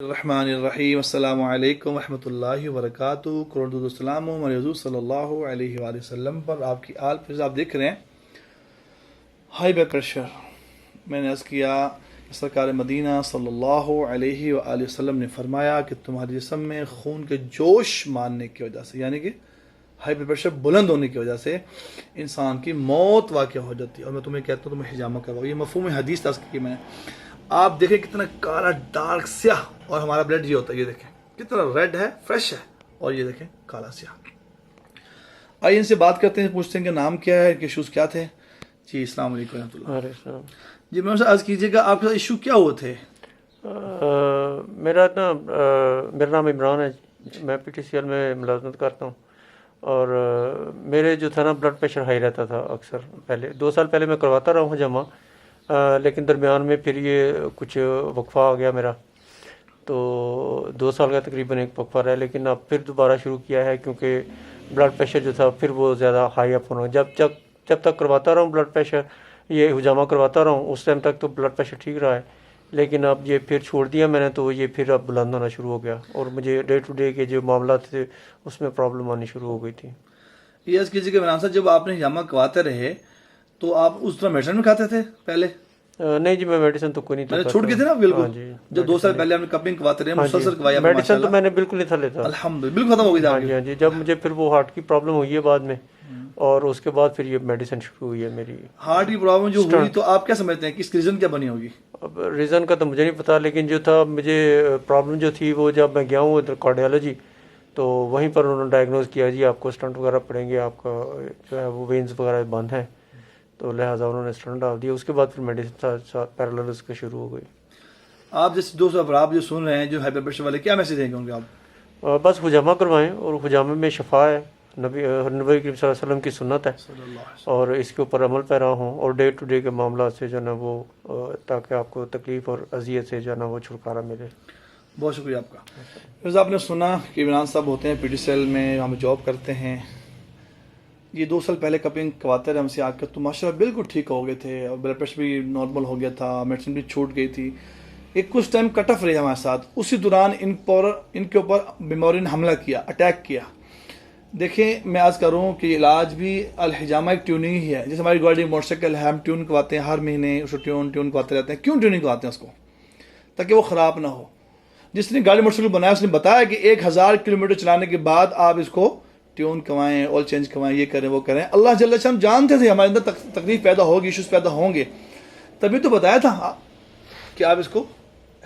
रहमानिर्रहीम अस्सलामु अलैकुम रहमतुल्लाहि व बरकातुहू। करोड़ सलाम हज़रत सल्लल्लाहु अलैहि वसल्लम पर आपकी आल पर। आप देख रहे हैं हाई ब्लड प्रेशर। मैंने अर्ज़ किया कि सरकार मदीना सल्लल्लाहु अलैहि वसल्लम ने फरमाया कि तुम्हारे जिस्म में खून के जोश मारने की वजह से, यानी कि हाई ब्लड प्रेशर बुलंद होने की वजह से इंसान की मौत वाक़ हो जाती है। और मैं तुम्हें कहता हूँ तुम्हें हिजामा करवाओ। ये मफ़हूम हदीस तर्ज़ की मैंने। आप देखें कितना काला डार्क स्याह, और हमारा ब्लड ये होता है, ये देखें कितना रेड है, फ्रेश है, और ये देखें काला स्याह। आइए इनसे बात करते हैं, पूछते हैं कि नाम क्या है, इनके इशूज़ क्या थे। जी अस्सलाम वालेकुम रहमतुल्लाह। जी मैं अर्ज़ कीजिएगा आपके साथ इशू क्या हुए थे। मेरा नाम इमरान है। मैं PTCL में मुलाजमत करता हूँ। और मेरे जो था ना ब्लड प्रेशर हाई रहता था अक्सर। पहले 2 साल पहले मैं करवाता रहा हूँ जमा, लेकिन दरमियान में फिर ये कुछ वक्फा आ गया मेरा, तो 2 साल का तकरीबन एक वक्फा रहा। लेकिन अब फिर दोबारा शुरू किया है, क्योंकि ब्लड प्रेशर जो था फिर वो ज़्यादा हाई अप होना। जब तक करवाता रहा हूँ ब्लड प्रेशर, ये हुजामा करवाता रहा हूँ, उस टाइम तक तो ब्लड प्रेशर ठीक रहा है। लेकिन अब ये फिर छोड़ दिया मैंने, तो ये फिर अब बुलंद होना शुरू हो गया, और मुझे डे टू डे के जो मामला थे उसमें प्रॉब्लम आनी शुरू हो गई थी। ये अर्ज़ कीजिए कि इमरान साहब, जब आपने हिजामा करवाते रहे तो आप उस तरह मेडिसिन में खाते थे पहले? नहीं जी, मैं मेडिसिन तो कोई नहीं था। छूट गई थी ना बिल्कुल। हाँ जी, जब 2 साल पहले हमने कपिंग करवाते रहे, मुसलसल करवाया, मेडिसिन तो मैंने बिल्कुल नहीं था लेता। अल्हम्दुलिल्लाह बिल्कुल खत्म हो गई। हाँ जी, हाँ जी। जब मुझे फिर वो हार्ट की प्रॉब्लम हुई है बाद में, और उसके बाद फिर ये मेडिसिन शुरू हुई है मेरी। हार्ट की प्रॉब्लम जो हुई, तो आप क्या समझते हैं कि इसकी रीजन क्या बनी होगी? अब रीज़न का तो मुझे नहीं पता, लेकिन जो था मुझे प्रॉब्लम जो थी वो जब मैं गया हूँ इधर कार्डियोलॉजी, तो वहीं पर उन्होंने डायग्नोज किया जी आपको स्टंट वगैरह पड़ेंगे, आपका जो है वो वेन्स वगैरह बंद हैं, तो लिहाजा उन्होंने स्टंट डाल दिया। उसके बाद फिर मेडिसिन पैरेलल उसके शुरू हो गई। आप जैसे दोस्तों पर आप जो सुन रहे हैं जो हाई ब्लड प्रेशर वाले, क्या मैसेज देंगे उनके आप? बस हुजामा करवाएं, और हुजामे में शफा है, नबी करीम सल्लल्लाहु अलैहि वसल्लम की सुन्नत है, और इसके ऊपर अमल पैरा हों, और डे टू डे के मामला से जो ना वो, ताकि आपको तकलीफ़ और अजियत से जो ना वो छुटकारा मिले। बहुत शुक्रिया आपका। फिर आपने सुना कि इमरान साहब होते हैं PTCL में, हम जॉब करते हैं। ये 2 साल पहले कपिंग करवाते रहे हमसे आकर, तो माशाल्लाह बिल्कुल ठीक हो गए थे, और ब्लड प्रेशर भी नॉर्मल हो गया था, मेडिसिन भी छूट गई थी। एक कुछ टाइम कट ऑफ रहे हमारे साथ, उसी दौरान इनके ऊपर बीमारी ने हमला किया, अटैक किया। देखें मैं आज करूँ कि इलाज भी अलहिजामा एक ट्यूनिंग ही है। जैसे हमारी गाड़ी मोटरसाइकिल है, हम ट्यून करवाते हैं हर महीने, उसको ट्यून करवाते रहते हैं। क्यों ट्यूनिंग करवाते हैं उसको? ताकि वो ख़राब ना हो। जिसने गाड़ी मोटरसाइकिल बनाया उसने बताया कि 1000 किलोमीटर चलाने के बाद आप इसको ट्यून करवाएं, ऑयल चेंज करवाएं, ये करें वो करें। अल्लाह जल्ल शाह हम जानते थे हमारे अंदर तकलीफ पैदा होगी, इशूज़ पैदा होंगे, तभी तो बताया था कि आप इसको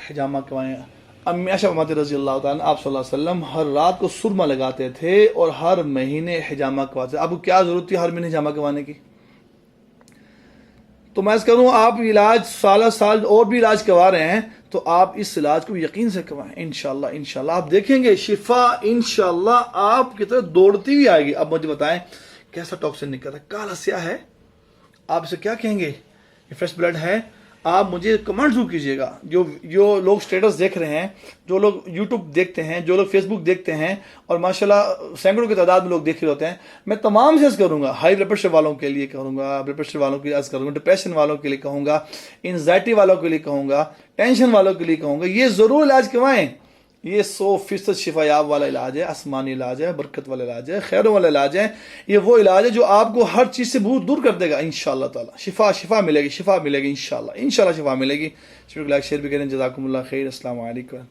हिजामा करवाएं। अम्मी आयशा रज़ी अल्लाह तआला आप सल्लल्लाहु अलैहि वसल्लम हर रात को सुरमा लगाते थे और हर महीने हिजामा करवाते थे। आपको क्या ज़रूरत थी हर महीने हिजामा करवाने की? तो मैं करूँ आप इलाज साल और भी इलाज करवा रहे हैं, तो आप इस इलाज को यकीन से करवाएं। इंशाल्लाह आप देखेंगे शिफा इंशाल्लाह आपकी तरफ दौड़ती हुई आएगी। अब मुझे बताएं कैसा टॉक्सिन निकल रहा है, काला स्याह है, आप इसे क्या कहेंगे? ये फ्रेश ब्लड है? आप मुझे कमेंट जरूर कीजिएगा। जो लोग स्टेटस देख रहे हैं, जो लोग यूट्यूब देखते हैं, जो लोग फेसबुक देखते हैं, और माशाल्लाह सैकड़ों की तादाद में लोग देख रहे होते हैं, मैं तमाम से अर्ज़ करूँगा, हाई ब्लड प्रेशर वालों के लिए कहूँगा, ब्लड प्रेशर वालों के लिए अर्ज़ करूँगा, डिप्रेशन वालों के लिए कहूँगा, एंजाइटी वालों के लिए कहूँगा, टेंशन वालों के लिए कहूँगा, ये ज़रूर इलाज करवाएं। ये 100% शिफायाब वाला इलाज है, आसमानी इलाज है, बरकत वाला इलाज है, खैरों वाला इलाज है। ये वो इलाज है जो आपको हर चीज़ से बहुत दूर कर देगा इंशाअल्लाह ताला। शिफा मिलेगी इंशाअल्लाह शिफा मिलेगी। शेयर भी करें। जज़ाकुमुल्लाह खैर। अस्सलामु अलैकुम।